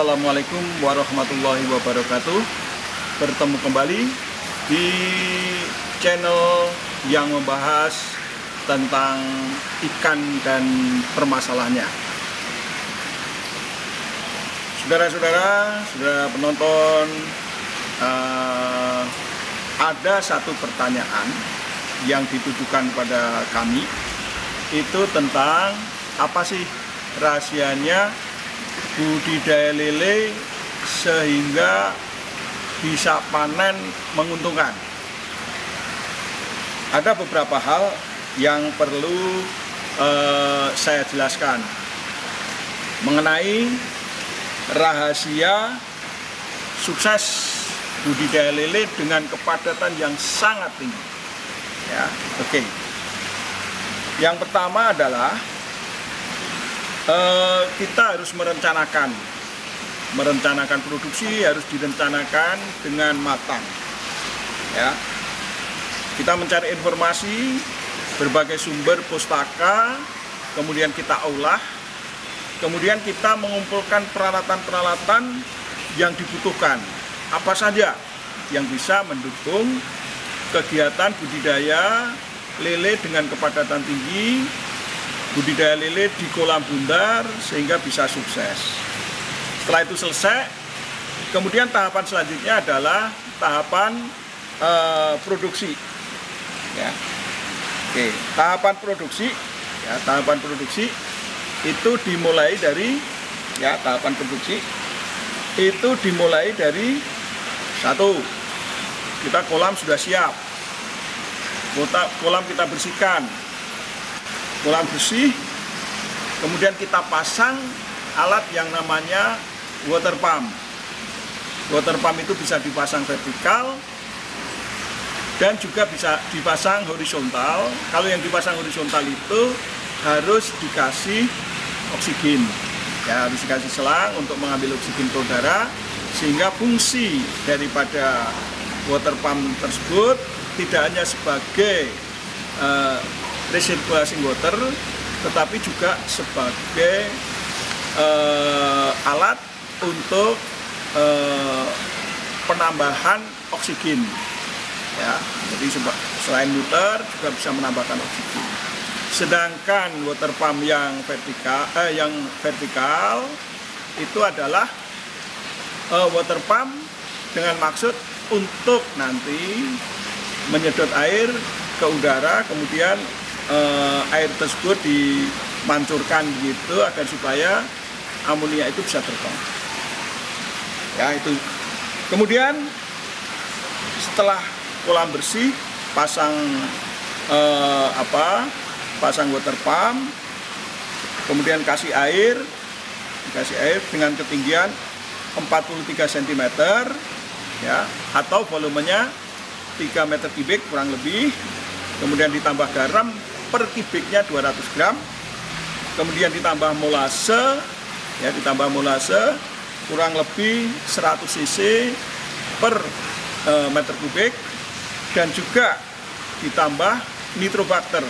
Assalamualaikum warahmatullahi wabarakatuh. Bertemu kembali di channel yang membahas tentang ikan dan permasalahannya. Saudara-saudara, saudara penonton, ada satu pertanyaan yang ditujukan pada kami, itu tentang apa sih rahasianya budidaya lele sehingga bisa panen menguntungkan. Ada beberapa hal yang perlu saya jelaskan mengenai rahasia sukses budidaya lele dengan kepadatan yang sangat tinggi. Ya, oke. Yang pertama adalah kita harus merencanakan produksi, harus direncanakan dengan matang. Ya, kita mencari informasi berbagai sumber pustaka, kemudian kita olah, kemudian kita mengumpulkan peralatan-peralatan yang dibutuhkan. Apa saja yang bisa mendukung kegiatan budidaya lele dengan kepadatan tinggi, budidaya lele di kolam bundar sehingga bisa sukses. Setelah itu selesai, kemudian tahapan selanjutnya adalah tahapan produksi. Ya. Oke, tahapan produksi itu dimulai dari satu, kita kolam sudah siap, kolam kita bersihkan. Kolam bersih, kemudian kita pasang alat yang namanya water pump. Water pump itu bisa dipasang vertikal dan juga bisa dipasang horizontal. Kalau yang dipasang horizontal itu harus dikasih oksigen, ya, harus dikasih selang untuk mengambil oksigen ke udara, sehingga fungsi daripada water pump tersebut tidak hanya sebagai recirculating water, tetapi juga sebagai alat untuk penambahan oksigen. Ya, jadi selain muter juga bisa menambahkan oksigen. Sedangkan water pump yang vertikal itu adalah water pump dengan maksud untuk nanti menyedot air ke udara, kemudian air tersebut dimancurkan gitu agar supaya amonia itu bisa terbang. Ya, itu. Kemudian setelah kolam bersih, pasang water pump, kemudian kasih air dengan ketinggian 43 cm, ya, atau volumenya 3 meter kubik kurang lebih. Kemudian ditambah garam per kubiknya 200 gram, kemudian ditambah molase, ya, kurang lebih 100 cc per meter kubik, dan juga ditambah nitrobakter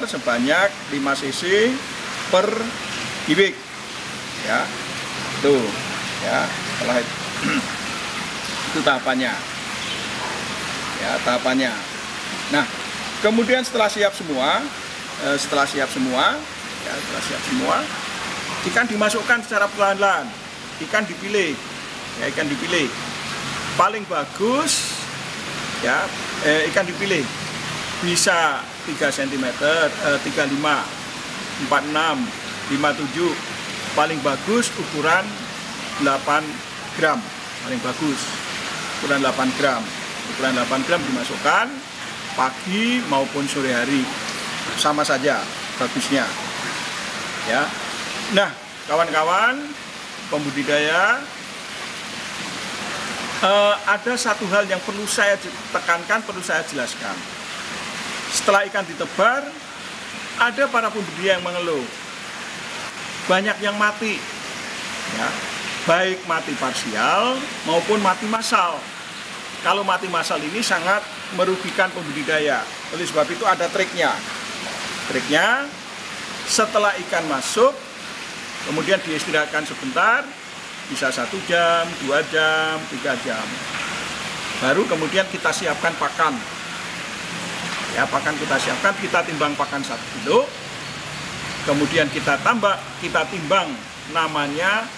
sebanyak 5 cc per kubik, ya, tuh, ya, setelah itu tahapannya, ya, tahapannya. Nah, kemudian setelah siap semua, ikan dimasukkan secara perlahan-lahan. Ikan dipilih. Paling bagus, ya, ikan dipilih bisa 3 cm, 35, 46, 57. Paling bagus ukuran 8 gram. Paling bagus ukuran 8 gram. Ukuran 8 gram dimasukkan pagi maupun sore hari, sama saja bagusnya, ya. Nah, kawan-kawan pembudidaya, ada satu hal yang perlu saya tekankan, perlu saya jelaskan. Setelah ikan ditebar, ada para pembudidaya yang mengeluh banyak yang mati, ya, baik mati parsial maupun mati massal. Kalau mati massal ini sangat merugikan pembudidaya. Oleh sebab itu ada triknya. Triknya, setelah ikan masuk, kemudian diistirahatkan sebentar, bisa 1 jam, 2 jam, 3 jam. Baru kemudian kita siapkan pakan. Ya, pakan kita siapkan, kita timbang pakan 1 kilo. Kemudian kita timbang namanya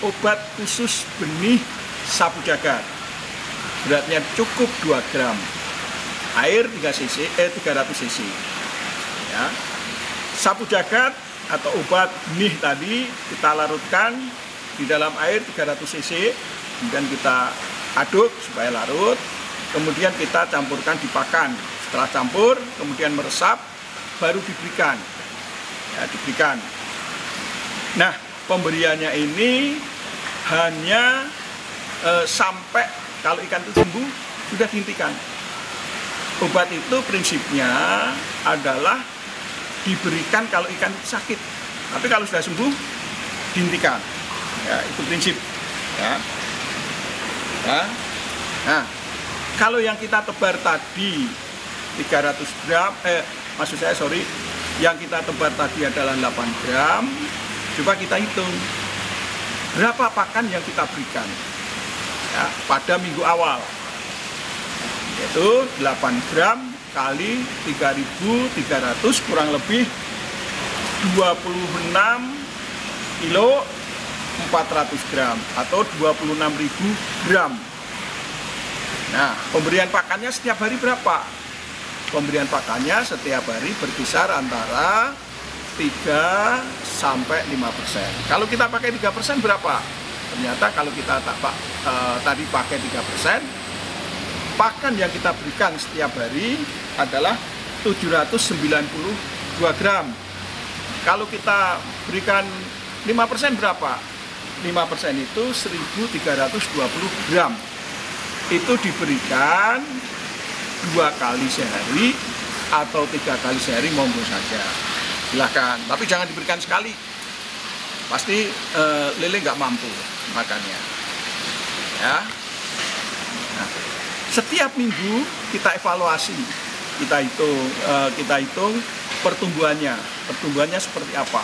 obat khusus benih sapu jagat. Beratnya cukup 2 gram. Air 300 cc. Ya. Sapu jagat atau obat benih tadi kita larutkan di dalam air 300 cc. Kemudian kita aduk supaya larut. Kemudian kita campurkan di pakan. Setelah campur, kemudian meresap, baru diberikan. Ya, diberikan. Nah, pemberiannya ini hanya sampai kalau ikan itu sembuh sudah dihentikan. Obat itu prinsipnya adalah diberikan kalau ikan itu sakit, tapi kalau sudah sembuh dihentikan. Ya, itu prinsip. Ya. Ya. Nah, kalau yang kita tebar tadi 300 gram, yang kita tebar tadi adalah 8 gram. Coba kita hitung berapa pakan yang kita berikan ya, pada minggu awal, yaitu 8 gram kali 3.300 kurang lebih 26 kilo 400 gram atau 26.000 gram. Nah, pemberian pakannya setiap hari berapa? Pemberian pakannya setiap hari berkisar antara 3 sampai 5%. Kalau kita pakai 3% berapa? Ternyata kalau kita tadi pakai 3%, pakan yang kita berikan setiap hari adalah 792 gram. Kalau kita berikan 5% berapa? 5% itu 1.320 gram. Itu diberikan 2 kali sehari atau 3 kali sehari, monggo saja, silahkan. Tapi jangan diberikan sekali, pasti lele nggak mampu makannya. Ya. Nah, setiap minggu kita evaluasi, kita hitung pertumbuhannya seperti apa.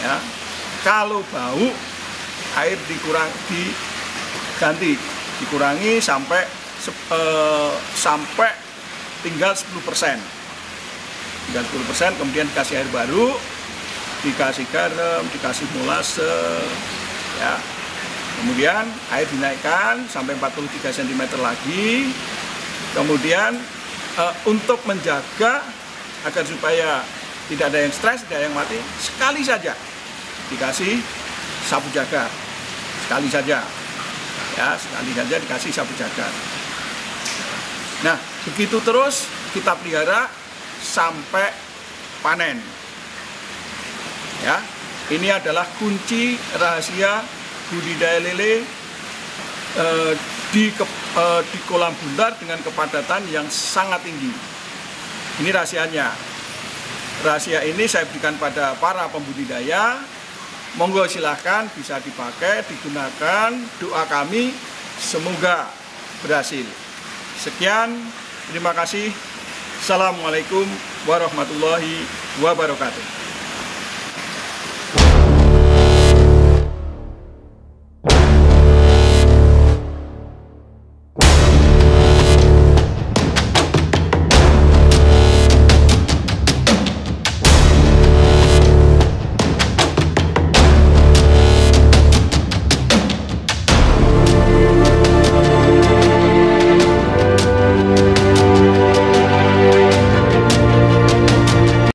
Ya. Kalau bau, air dikurangi sampai tinggal 10%. Tinggal 10%, kemudian dikasih air baru, dikasih garam, dikasih molase, ya. Kemudian air dinaikkan sampai 43 cm lagi. Kemudian untuk menjaga agar supaya tidak ada yang stres, tidak ada yang mati, sekali saja dikasih sapu jagat, sekali saja. Ya, sekali saja dikasih sapu jagat. Nah, begitu terus kita pelihara sampai panen. Ya, ini adalah kunci rahasia budidaya lele di kolam bundar dengan kepadatan yang sangat tinggi. Ini rahasianya. Rahasia ini saya berikan pada para pembudidaya. Monggo silahkan, bisa dipakai, digunakan. Doa kami semoga berhasil. Sekian, terima kasih. Assalamualaikum warahmatullahi wabarakatuh.